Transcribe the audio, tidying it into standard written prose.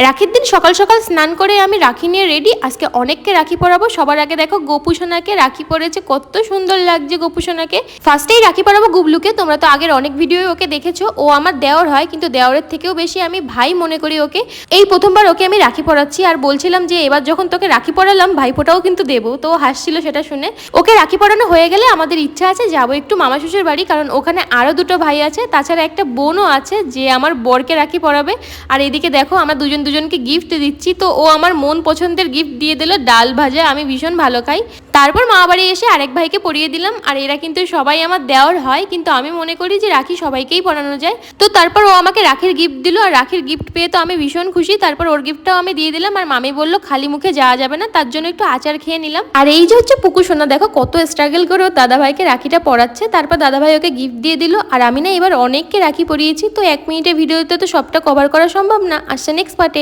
রাখির দিন সকাল সকাল স্নান করে আমি রাখি নিয়ে রেডি। আজকে অনেককে রাখি পরাবো। সবার আগে দেখো গোপু সোনাকে রাখি পরেছে, কত সুন্দর লাগছে গোপু সোনাকে। ফার্স্টেই রাখি পরাবো গুবলুকে। তোমরা তো আগের অনেক ভিডিও ওকে দেখেছো। ও আমার দেওর হয়, কিন্তু দেওরের থেকেও বেশি আমি ভাই মনে করি ওকে। এই প্রথমবার ওকে আমি রাখি পরাচ্ছি, আর বলছিলাম যে এবার যখন তোকে রাখি পরালাম ভাইফোঁটাও কিন্তু দেবো। তো হাসছিল সেটা শুনে। ওকে রাখি পরানো হয়ে গেলে আমাদের ইচ্ছা আছে যাবো একটু মামা শ্বশুর বাড়ি, কারণ ওখানে আরো দুটো ভাই আছে, তাছাড়া একটা বোনও আছে যে আমার বরকে রাখি পরাবে। আর এদিকে দেখো আমরা দুজনকে গিফট দিচ্ছি। তো ও আমার মন পছন্দের গিফট দিয়ে দিল, ডাল ভাজা। আমি ভীষণ ভালো খাই। তারপর মা বাড়ি এসে আরেক ভাইকে পরিয়ে দিলাম। আর এরা কিন্তু সবাই আমার দেওর হয়, কিন্তু আমি মনে করি যে রাখি সবাইকেই পরানো যায়। তো তারপর ও আমাকে রাখির গিফট দিল, আর রাখির গিফট পেয়ে তো আমি ভীষণ খুশি। তারপর ওর গিফটটাও আমি দিয়ে দিলাম। আর মামি বললো খালি মুখে যাওয়া যাবে না, তার জন্য একটু আচার খেয়ে নিলাম। আর এই যে হচ্ছে পুকু সোনা, দেখো কত স্ট্রাগল করে ও দাদা ভাইকে রাখিটা পরাচ্ছে। তারপর দাদা ভাই ওকে গিফট দিয়ে দিল। আর আমি না এবার অনেককে রাখি পরিয়েছি। তো 1 মিনিটের ভিডিওতে তো সবটা কভার করা সম্ভব না। আসছে নেক্সট পার্টে।